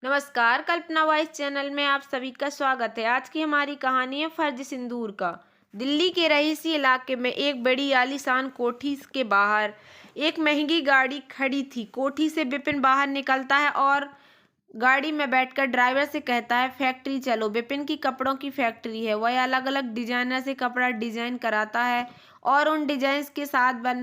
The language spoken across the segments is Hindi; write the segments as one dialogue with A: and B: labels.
A: नमस्कार, कल्पना वॉइस चैनल में आप सभी का स्वागत है। आज की हमारी कहानी है फर्ज सिंदूर का। दिल्ली के रईसी इलाके में एक बड़ी आलीशान कोठी के बाहर एक महंगी गाड़ी खड़ी थी। कोठी से विपिन बाहर निकलता है और गाड़ी में बैठकर ड्राइवर से कहता है, फैक्ट्री चलो। विपिन की कपड़ों की फैक्ट्री है। वह अलग अलग डिजाइनर से कपड़ा डिजाइन कराता है और उन डिजाइन के साथ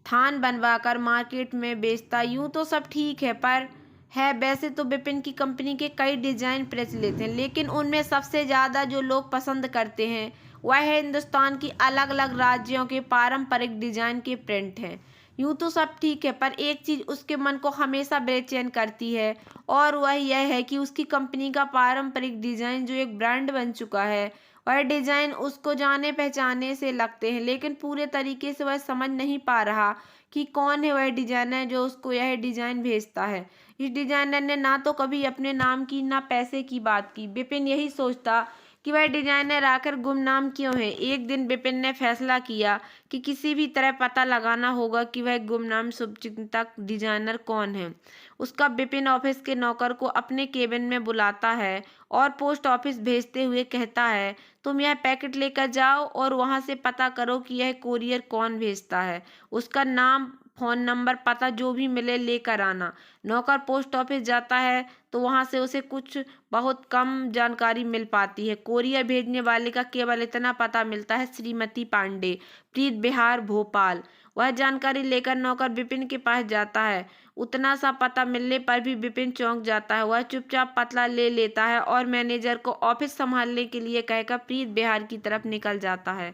A: थान बनवाकर मार्केट में बेचता। यूं तो सब ठीक है, पर है वैसे तो विपिन की कंपनी के कई डिजाइन प्रचलित हैं, लेकिन उनमें सबसे ज़्यादा जो लोग पसंद करते हैं वह है हिंदुस्तान की अलग अलग राज्यों के पारंपरिक डिजाइन के प्रिंट हैं। यूं तो सब ठीक है, पर एक चीज़ उसके मन को हमेशा बेचैन करती है और वह यह है कि उसकी कंपनी का पारंपरिक डिजाइन जो एक ब्रांड बन चुका है, वह डिजाइन उसको जाने पहचाने से लगते हैं, लेकिन पूरे तरीके से वह समझ नहीं पा रहा कि कौन है वह डिजाइनर जो उसको यह डिजाइन भेजता है। इस डिजाइनर ने ना तो कभी अपने नाम की ना पैसे की बात की। विपिन यही सोचता कि वह डिजाइनर आखिर गुमनाम क्यों है। एक दिन विपिन ने फैसला किया कि किसी भी तरह पता लगाना होगा कि वह गुमनाम शुभचिंतक डिजाइनर कौन है। उसका विपिन ऑफिस के नौकर को अपने केबिन में बुलाता है और पोस्ट ऑफिस भेजते हुए कहता है, तुम यह पैकेट लेकर जाओ और वहां से पता करो कि यह कोरियर कौन भेजता है। उसका नाम, फोन नंबर, पता जो भी मिले लेकर आना। नौकर पोस्ट ऑफिस जाता है तो वहां से उसे कुछ बहुत कम जानकारी मिल पाती है। कोरियर भेजने वाले का केवल इतना पता मिलता है, श्रीमती पांडे, प्रीत बिहार, भोपाल। वह जानकारी लेकर नौकर विपिन के पास जाता है। उतना सा पता मिलने पर भी विपिन चौंक जाता है। वह चुपचाप पतला ले लेता है और मैनेजर को ऑफिस संभालने के लिए कहकर प्रीत बिहार की तरफ निकल जाता है।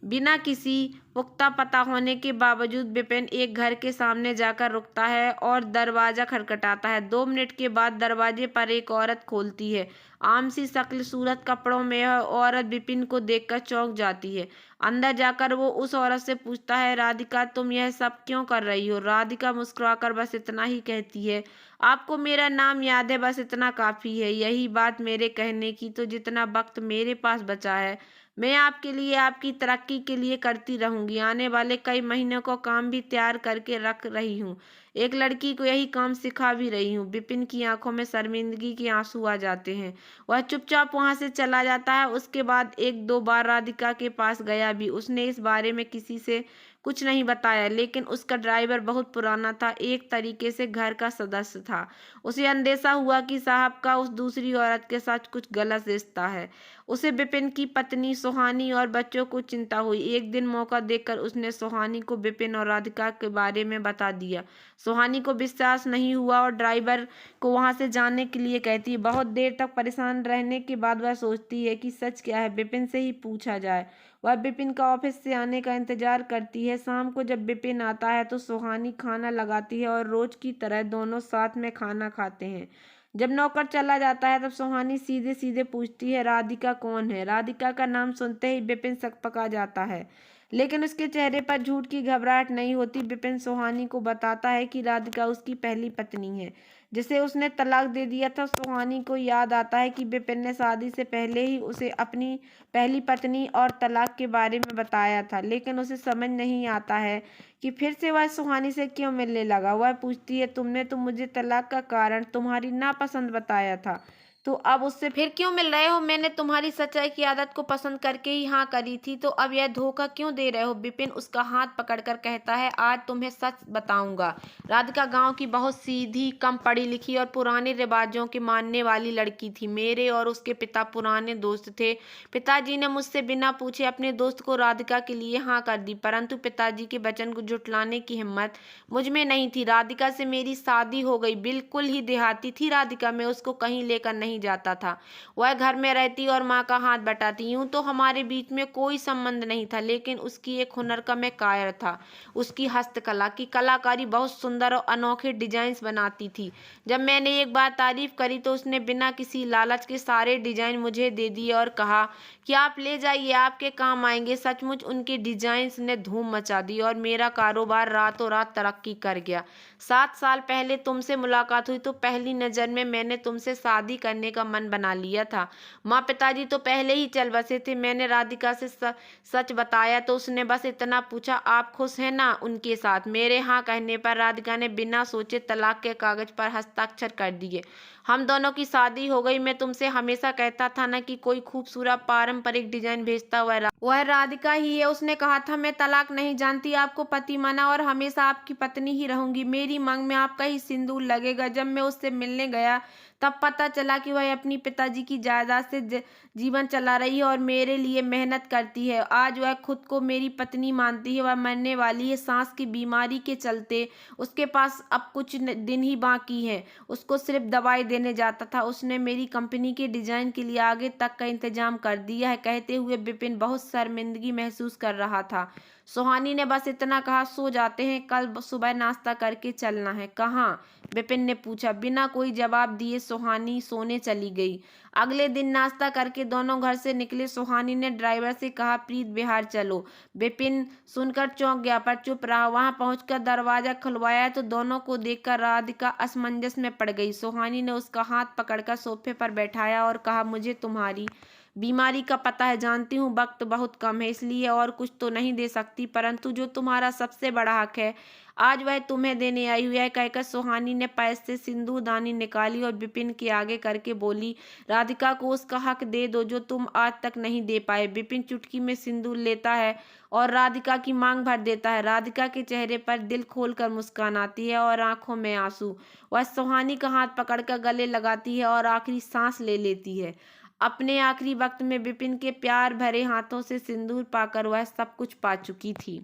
A: बिना किसी पुख्ता पता होने के बावजूद विपिन एक घर के सामने जाकर रुकता है और दरवाजा खटखटाता है। 2 मिनट के बाद दरवाजे पर एक औरत खोलती है। आम सी शक्ल सूरत कपड़ों में यह औरत विपिन को देखकर चौंक जाती है। अंदर जाकर वो उस औरत से पूछता है, राधिका, तुम यह सब क्यों कर रही हो? राधिका मुस्कुराकर बस इतना ही कहती है, आपको मेरा नाम याद है, बस इतना काफी है। यही बात मेरे कहने की। तो जितना वक्त मेरे पास बचा है मैं आपके लिए, आपकी तरक्की के लिए करती रहूंगी। आने वाले कई महीनों को काम भी तैयार करके रख रही हूँ। एक लड़की को यही काम सिखा भी रही हूँ। विपिन की आंखों में शर्मिंदगी के आंसू आ जाते हैं। वह चुपचाप वहां से चला जाता है। उसके बाद 1-2 बार राधिका के पास गया भी। उसने इस बारे में किसी से कुछ नहीं बताया, लेकिन उसका ड्राइवर बहुत पुराना था, एक तरीके से घर का सदस्य था। उसे अंदेशा हुआ कि साहब का उस दूसरी औरत के साथ कुछ गलत रिश्ता है। उसे विपिन की पत्नी सुहानी और बच्चों को चिंता हुई। एक दिन मौका देखकर उसने सुहानी को विपिन और राधिका के बारे में बता दिया। सुहानी को विश्वास नहीं हुआ और ड्राइवर को वहां से जाने के लिए कहती है। बहुत देर तक परेशान रहने के बाद वह सोचती है कि सच क्या है, विपिन से ही पूछा जाए। वह विपिन का ऑफिस से आने का इंतजार करती है। शाम को जब विपिन आता है तो सुहानी खाना लगाती है और रोज की तरह दोनों साथ में खाना खाते हैं। जब नौकर चला जाता है तब सुहानी सीधे सीधे पूछती है, राधिका कौन है? राधिका का नाम सुनते ही विपिन सकपका जाता है, लेकिन उसके चेहरे पर झूठ की घबराहट नहीं होती। विपिन सुहानी को बताता है कि राधिका उसकी पहली पत्नी है, जिसे उसने तलाक दे दिया था। सुहानी को याद आता है कि विपिन ने शादी से पहले ही उसे अपनी पहली पत्नी और तलाक के बारे में बताया था, लेकिन उसे समझ नहीं आता है कि फिर से वह सुहानी से क्यों मिलने लगा। वह पूछती है, तुमने तो मुझे तलाक का कारण तुम्हारी नापसंद बताया था, तो अब उससे फिर क्यों मिल रहे हो? मैंने तुम्हारी सच्चाई की आदत को पसंद करके ही हाँ करी थी, तो अब यह धोखा क्यों दे रहे हो? विपिन उसका हाथ पकड़कर कहता है, आज तुम्हें सच बताऊंगा। राधिका गांव की बहुत सीधी, कम पढ़ी लिखी और पुराने रिवाजों के मानने वाली लड़की थी। मेरे और उसके पिता पुराने दोस्त थे। पिताजी ने मुझसे बिना पूछे अपने दोस्त को राधिका के लिए हाँ कर दी, परंतु पिताजी के वचन को झुठलाने की हिम्मत मुझ में नहीं थी। राधिका से मेरी शादी हो गई। बिल्कुल ही देहाती थी राधिका, मैं उसको कहीं लेकर नहीं जाता था। वह घर में रहती और माँ का हाथ बटाती। यूं तो हमारे बीच में कोई संबंध नहीं था, लेकिन उसकी एक हुनर का मैं कायर था। उसकी हस्तकला की कलाकारी बहुत सुंदर और अनोखे डिजाइन्स बनाती थी। जब मैंने एक बार तारीफ करी तो उसने बिना किसी लालच के सारे डिजाइन मुझे दे दिए और कहा कि आप ले जाइए, आपके काम आएंगे। सचमुच उनके डिजाइन्स ने धूम मचा दी और मेरा कारोबार रातों रात तरक्की कर गया। 7 साल पहले तुमसे मुलाकात हुई तो पहली नज़र में मैंने तुमसे शादी करने का मन बना लिया था। माँ पिताजी तो पहले ही चल बसे थे। मैंने राधिका से सच बताया तो उसने बस इतना पूछा, आप खुश हैं ना उनके साथ? मेरे हाँ कहने पर राधिका ने बिना सोचे तलाक के कागज पर हस्ताक्षर कर दिए। हम दोनों की शादी हो गई। मैं तुमसे हमेशा कहता था ना कि कोई खूबसूरत पारंपरिक डिजाइन भेजता वह राधिका ही है। उसने कहा था, मैं तलाक नहीं जानती, आपको पति माना और हमेशा आपकी पत्नी ही रहूंगी। मेरी मांग में आपका ही सिंदूर लगेगा। जब मैं उससे मिलने गया तब पता चला कि वह अपनी पिताजी की जायदाद से जीवन चला रही है और मेरे लिए मेहनत करती है। आज वह खुद को मेरी पत्नी मानती है। वह मरने वाली है सांस की बीमारी के चलते। उसके पास अब कुछ दिन ही बाकी हैं। उसको सिर्फ दवाई देने जाता था। उसने मेरी कंपनी के डिजाइन के लिए आगे तक का इंतजाम कर दिया है। कहते हुए विपिन बहुत शर्मिंदगी महसूस कर रहा था। सुहानी ने बस इतना कहा, सो जाते हैं, कल सुबह नाश्ता करके चलना है। कहाँ? विपिन ने पूछा। बिना कोई जवाब दिए सुहानी सोने चली गई। अगले दिन नाश्ता करके दोनों घर से निकले। सुहानी ने ड्राइवर से कहा, प्रीत बिहार चलो। विपिन सुनकर चौंक गया पर चुप रहा। वहां पहुंचकर दरवाजा खुलवाया तो दोनों को देखकर राधिका असमंजस में पड़ गई। सुहानी ने उसका हाथ पकड़कर सोफे पर बैठाया और कहा, मुझे तुम्हारी बीमारी का पता है, जानती हूँ वक्त बहुत कम है इसलिए और कुछ तो नहीं दे सकती, परंतु जो तुम्हारा सबसे बड़ा हक है आज वह तुम्हें देने आई हुई है। कहकर सुहानी ने पैर से सिंदूरदानी निकाली और विपिन के आगे करके बोली, राधिका को उसका हक दे दो जो तुम आज तक नहीं दे पाए। विपिन चुटकी में सिंदूर लेता है और राधिका की मांग भर देता है। राधिका के चेहरे पर दिल खोलकर मुस्कान आती है और आंखों में आंसू। वह सुहानी का हाथ पकड़कर गले लगाती है और आखिरी सांस ले लेती है। अपने आखिरी वक्त में विपिन के प्यार भरे हाथों से सिंदूर पाकर वह सब कुछ पा चुकी थी।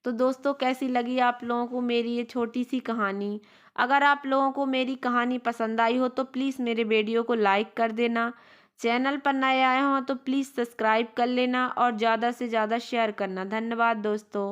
A: तो दोस्तों, कैसी लगी आप लोगों को मेरी ये छोटी सी कहानी? अगर आप लोगों को मेरी कहानी पसंद आई हो तो प्लीज़ मेरे वीडियो को लाइक कर देना। चैनल पर नए आए हों तो प्लीज़ सब्सक्राइब कर लेना और ज़्यादा से ज़्यादा शेयर करना। धन्यवाद दोस्तों।